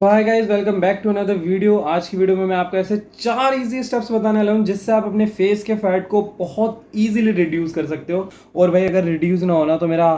Hi guys, welcome back to another video. आज की video में मैं आपको ऐसे 4 इजी स्टेप्स बताने वाला हूँ जिससे आप अपने फेस के फैट को बहुत इजीली रिड्यूस कर सकते हो। और भाई अगर रिड्यूस ना होना तो मेरा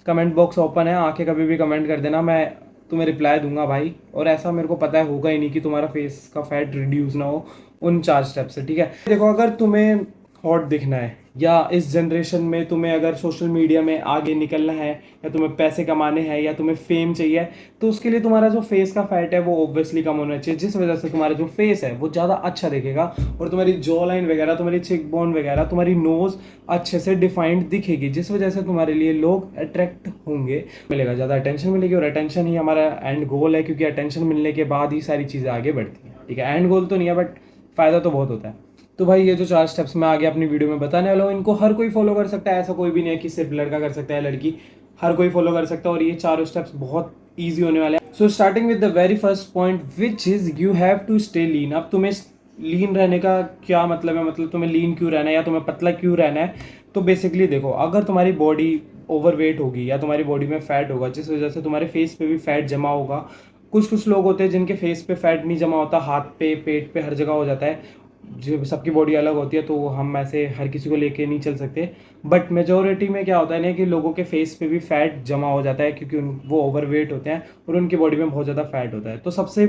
कमेंट बॉक्स ओपन है, आके कभी भी कमेंट कर देना, मैं तुम्हें रिप्लाई दूंगा भाई। और ऐसा मेरे को पता है होगा ही नहीं कि तुम्हारा फेस का फैट रिड्यूस ना हो उन 4 स्टेप से। ठीक है, देखो, अगर तुम्हें हॉट दिखना है या इस जनरेशन में तुम्हें अगर सोशल मीडिया में आगे निकलना है या तुम्हें पैसे कमाने हैं या तुम्हें फेम चाहिए, तो उसके लिए तुम्हारा जो फेस का फैट है वो ऑब्वियसली कम होना चाहिए, जिस वजह से तुम्हारा जो फेस है वो ज़्यादा अच्छा दिखेगा और तुम्हारी जॉ लाइन वगैरह, तुम्हारी चिक बोन वगैरह, तुम्हारी नोज अच्छे से डिफाइंड दिखेगी, जिस वजह से तुम्हारे लिए लोग अट्रैक्ट होंगे, मिलेगा, ज़्यादा अटेंशन मिलेगी। और अटेंशन ही हमारा एंड गोल है, क्योंकि अटेंशन मिलने के बाद ही सारी चीज़ें आगे बढ़ती हैं। ठीक है, एंड गोल तो नहीं है बट फ़ायदा तो बहुत होता है। तो भाई ये जो 4 स्टेप्स मैं आगे अपनी वीडियो में बताने वाला हूँ, इनको हर कोई फॉलो कर सकता है। ऐसा कोई भी नहीं है कि सिर्फ लड़का कर सकता है, लड़की, हर कोई फॉलो कर सकता है। और ये 4 स्टेप्स बहुत ईजी होने वाले हैं। So starting with the very first point which is you have to stay lean. अब तुम्हें लीन रहने का क्या मतलब है, मतलब तुम्हें लीन क्यों रहना है या तुम्हें पतला क्यों रहना है। तो बेसिकली देखो, अगर तुम्हारी बॉडी ओवरवेट होगी या तुम्हारी बॉडी में फैट होगा जिस वजह से तुम्हारे फेस पे भी फैट जमा होगा। कुछ कुछ लोग होते हैं जिनके फेस पे फैट नहीं जमा होता, हाथ पे, पेट पे, हर जगह हो जाता है। जो सबकी बॉडी अलग होती है तो हम ऐसे हर किसी को लेके नहीं चल सकते। बट मेजोरिटी में क्या होता है ना कि लोगों के फेस पे भी फैट जमा हो जाता है, क्योंकि वो ओवरवेट होते हैं और उनकी बॉडी में बहुत ज़्यादा फैट होता है। तो सबसे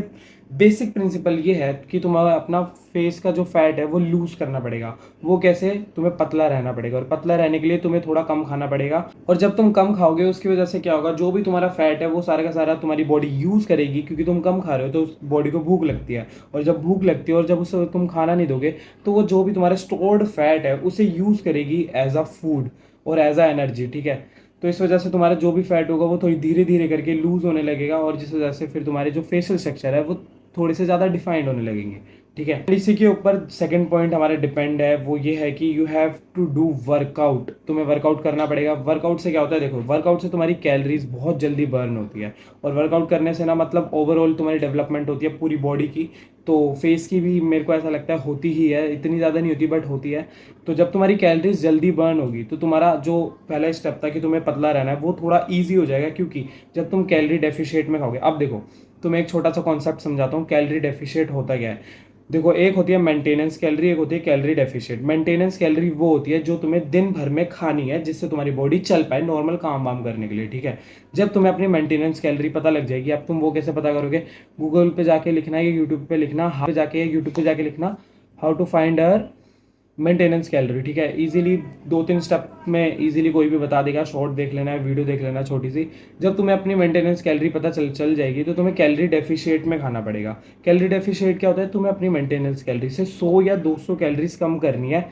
बेसिक प्रिंसिपल ये है कि तुम्हारा अपना फेस का जो फैट है वो लूज करना पड़ेगा। वो कैसे? तुम्हें पतला रहना पड़ेगा, और पतला रहने के लिए तुम्हें थोड़ा कम खाना पड़ेगा। और जब तुम कम खाओगे उसकी वजह से क्या होगा, जो भी तुम्हारा फैट है वो सारा का सारा तुम्हारी बॉडी यूज़ करेगी, क्योंकि तुम कम खा रहे हो तो उस बॉडी को भूख लगती है। और जब भूख लगती है और जब उसे तुम खाना नहीं दोगे तो वो जो भी तुम्हारा स्टोर्ड फैट है उसे यूज़ करेगी एज अ फूड और एज अ एनर्जी। ठीक है, तो इस वजह से तुम्हारा जो भी फैट होगा वो थोड़ी धीरे धीरे करके लूज होने लगेगा, और जिस वजह से फिर तुम्हारे जो फेशियल स्ट्रक्चर है वो थोड़े से ज़्यादा डिफाइंड होने लगेंगे। ठीक है, इसी के ऊपर सेकंड पॉइंट हमारे डिपेंड है, वो ये है कि you have to do workout. तुम्हें वर्कआउट करना पड़ेगा। वर्कआउट से क्या होता है, देखो, वर्कआउट से तुम्हारी कैलोरीज बहुत जल्दी बर्न होती है। और वर्कआउट करने से ना मतलब ओवरऑल तुम्हारी डेवलपमेंट होती है पूरी बॉडी की। तो फेस की भी मेरे को ऐसा लगता है होती ही है, इतनी ज़्यादा नहीं होती बट होती है। तो जब तुम्हारी कैलोरीज जल्दी बर्न होगी तो तुम्हारा जो पहला स्टेप था कि तुम्हें पतला रहना है वो थोड़ा ईजी हो जाएगा, क्योंकि जब तुम कैलोरी डेफिशिएट में खाओगे। अब देखो, तुम्हें एक छोटा सा कॉन्सेप्ट समझाता हूँ, कैलोरी डेफिशिएट होता क्या है। देखो, एक होती है मेंटेनेंस कैलोरी, एक होती है कैलोरी डेफिशिएट। मेंटेनेंस कैलोरी वो होती है जो तुम्हें दिन भर में खानी है, जिससे तुम्हारी बॉडी चल पाए नॉर्मल काम वाम करने के लिए। ठीक है, जब तुम्हें अपनी मेंटेनेंस कैलोरी पता लग जाएगी, अब तुम वो कैसे पता करोगे? गूगल पे जाके लिखना है या यूट्यूब पे लिखना, यूट्यूब पे जाके लिखना how to find your maintenance calorie. ठीक है, इजीली 2-3 स्टेप में इजीली कोई भी बता देगा। शॉर्ट देख लेना है, वीडियो देख लेना छोटी सी। जब तुम्हें अपनी मेंटेनेंस कैलोरी पता चल जाएगी तो तुम्हें कैलोरी डेफिशिएट में खाना पड़ेगा। कैलोरी डेफिशिएट क्या होता है? तुम्हें अपनी मेंटेनेंस कैलोरी से 100 या 200 कैलोरीज कम करनी है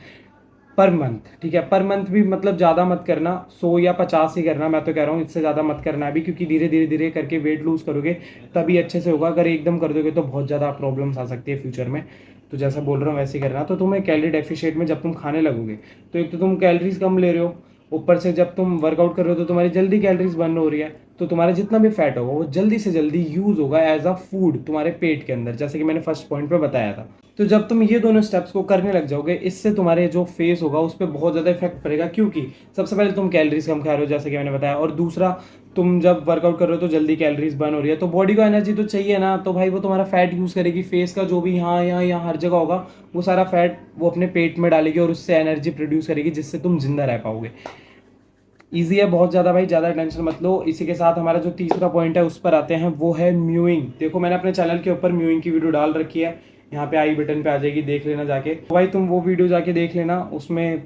पर मंथ। ठीक है, पर मंथ भी मतलब ज़्यादा मत करना, 100 या 50 ही करना। मैं तो कह रहा हूँ इससे ज़्यादा मत करना अभी, क्योंकि धीरे धीरे धीरे करके वेट लूज़ करोगे तभी अच्छे से होगा। अगर एकदम कर दोगे तो बहुत ज़्यादा प्रॉब्लम्स आ सकती है फ्यूचर में। तो जैसा बोल रहा हूँ वैसे ही करना। तो तुम्हें कैलोरी डेफिशिएट में जब तुम खाने लगोगे तो एक तो तुम कैलोरीज कम ले रहे हो, ऊपर से जब तुम वर्कआउट कर रहे हो तो तुम्हारी जल्दी कैलोरीज बर्न हो रही है, तो तुम्हारा जितना भी फैट होगा वो जल्दी से जल्दी यूज़ होगा एज अ फूड तुम्हारे पेट के अंदर, जैसे कि मैंने फर्स्ट पॉइंट पे बताया था। तो जब तुम ये दोनों स्टेप्स को करने लग जाओगे, इससे तुम्हारे जो फेस होगा उस पर बहुत ज़्यादा इफेक्ट पड़ेगा, क्योंकि सबसे पहले तुम कैलोरीज कम खा रहे हो जैसे कि मैंने बताया, और दूसरा तुम जब वर्कआउट कर रहे हो तो जल्दी कैलोरीज बर्न हो रही है, तो बॉडी को एनर्जी तो चाहिए ना। तो भाई वो तुम्हारा फैट यूज़ करेगी, फेस का जो भी यहाँ यहाँ यहाँ हर जगह होगा वो सारा फैट वो अपने पेट में डालेगी और उससे एनर्जी प्रोड्यूस करेगी, जिससे तुम जिंदा रह पाओगे। ईजी है बहुत ज़्यादा भाई, ज़्यादा टेंशन मत लो। इसी के साथ हमारा जो तीसरा पॉइंट है उस पर आते हैं, वो है म्यूइंग। देखो, मैंने अपने चैनल के ऊपर म्यूइंग की वीडियो डाल रखी है, यहाँ पे आई बटन पे आ जाएगी, देख लेना जाके। तो भाई तुम वो वीडियो जाके देख लेना, उसमें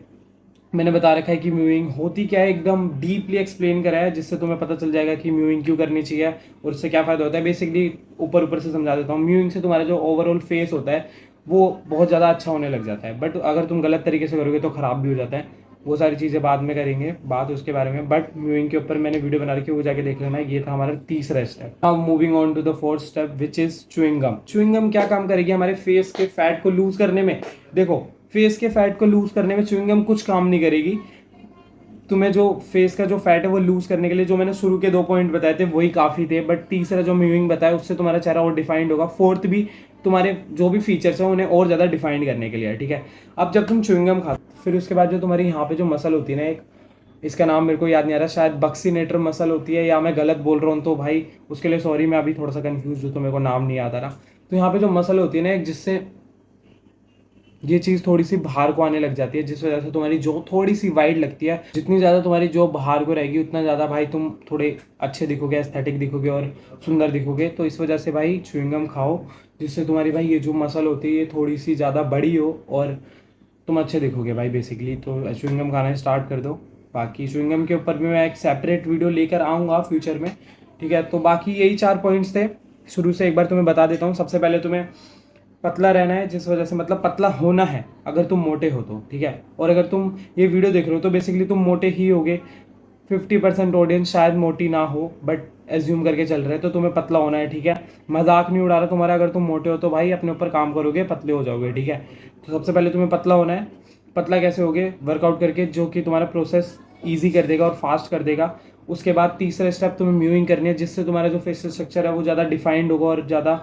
मैंने बता रखा है कि म्यूइंग होती क्या है, एकदम डीपली एक्सप्लेन करा है, जिससे तुम्हें पता चल जाएगा कि म्यूइंग क्यों करनी चाहिए और उससे क्या फ़ायदा होता है। बेसिकली ऊपर ऊपर से समझा देता हूँ। म्यूइंग से तुम्हारा जो ओवरऑल फेस होता है वो बहुत ज़्यादा अच्छा होने लग जाता है, बट अगर तुम गलत तरीके से करोगे तो ख़राब भी हो जाता है। वो सारी चीज़ें बाद में करेंगे, बात उसके बारे में। बट म्यूइंग के ऊपर मैंने वीडियो बना रखी है, वो जाके देख लेना। ये था हमारा तीसरा step. Now moving on to the fourth step which is chewing gum. Chewing gum क्या काम करेगी हमारे फेस के फैट को लूज करने में? देखो, फेस के फैट को लूज करने में च्युइंग गम कुछ काम नहीं करेगी। तुम्हें जो फेस का जो फैट है वो लूज करने के लिए जो मैंने शुरू के 2 पॉइंट बताए थे वही काफ़ी थे, बट तीसरा जो म्यूइंग बताया उससे तुम्हारा चेहरा और डिफाइंड होगा। फोर्थ भी तुम्हारे जो भी फीचर्स हैं उन्हें और ज़्यादा डिफाइंड करने के लिए है। ठीक है, अब जब तुम च्युइंगम खाते फिर उसके बाद जो तुम्हारी यहाँ पे जो मसल होती है ना, एक इसका नाम मेरे को याद नहीं आ रहा, शायद बक्सीनेटर मसल होती है, या मैं गलत बोल रहा हूँ तो भाई उसके लिए सॉरी, मैं अभी थोड़ा सा कंफ्यूज हूँ तो मेरे को नाम नहीं याद आ रहा। तो यहाँ पे जो मसल होती है ना, एक जिससे ये चीज़ थोड़ी सी बाहर को आने लग जाती है, जिस वजह से तुम्हारी जो थोड़ी सी वाइड लगती है। जितनी ज़्यादा तुम्हारी जो बाहर को रहेगी उतना ज़्यादा भाई तुम थोड़े अच्छे दिखोगे, एस्थेटिक दिखोगे और सुंदर दिखोगे। तो इस वजह से भाई च्युइंगम खाओ, जिससे तुम्हारी भाई ये जो मसल होती है ये थोड़ी सी ज़्यादा बड़ी हो और तुम अच्छे दिखोगे भाई बेसिकली। तो च्युइंगम खाना स्टार्ट कर दो। बाकी च्युइंगम के ऊपर भी मैं एक सेपरेट वीडियो लेकर आऊँगा फ्यूचर में, ठीक है। तो बाकी यही 4 पॉइंट्स थे शुरू से, एक बार तुम्हें बता देता हूँ। सबसे पहले तुम्हें पतला रहना है, जिस वजह से मतलब पतला होना है अगर तुम मोटे हो तो, ठीक है। और अगर तुम ये वीडियो देख रहे हो तो बेसिकली तुम मोटे ही होगे। 50% ऑडियंस शायद मोटी ना हो, बट एज्यूम करके चल रहे हैं, तो तुम्हें पतला होना है, ठीक है। मजाक नहीं उड़ा रहा तुम्हारा, अगर तुम मोटे हो तो भाई अपने ऊपर काम करोगे, पतले हो जाओगे, ठीक है। तो सबसे पहले तुम्हें पतला होना है। पतला कैसे होगे? वर्कआउट करके, जो कि तुम्हारा प्रोसेस ईजी कर देगा और फास्ट कर देगा। उसके बाद तीसरा स्टेप तुम्हें म्यूइंग करनी है, जिससे तुम्हारा जो फेशियल स्ट्रक्चर है वो ज़्यादा डिफाइंड होगा और ज़्यादा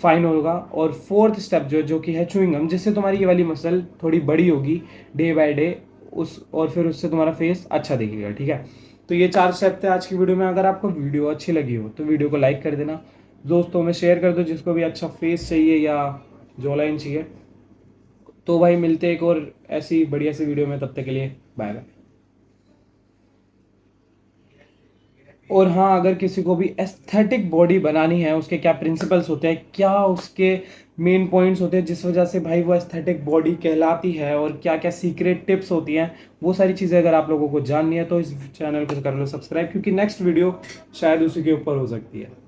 फाइन होगा। और फोर्थ स्टेप जो कि है च्युइंगम, जिससे तुम्हारी ये वाली मसल थोड़ी बड़ी होगी डे बाय डे, उस और फिर उससे तुम्हारा फेस अच्छा दिखेगा, ठीक है। तो ये 4 स्टेप थे आज की वीडियो में। अगर आपको वीडियो अच्छी लगी हो तो वीडियो को लाइक कर देना, दोस्तों में शेयर कर दो जिसको भी अच्छा फेस चाहिए या जॉ लाइन चाहिए। तो भाई मिलते एक और ऐसी बढ़िया सी वीडियो में, तब तक के लिए बाय बाय। और हाँ, अगर किसी को भी एस्थेटिक बॉडी बनानी है, उसके क्या प्रिंसिपल्स होते हैं, क्या उसके मेन पॉइंट्स होते हैं जिस वजह से भाई वो एस्थेटिक बॉडी कहलाती है, और क्या क्या सीक्रेट टिप्स होती हैं, वो सारी चीज़ें अगर आप लोगों को जाननी है तो इस चैनल को कर लो सब्सक्राइब, क्योंकि नेक्स्ट वीडियो शायद उसी के ऊपर हो सकती है।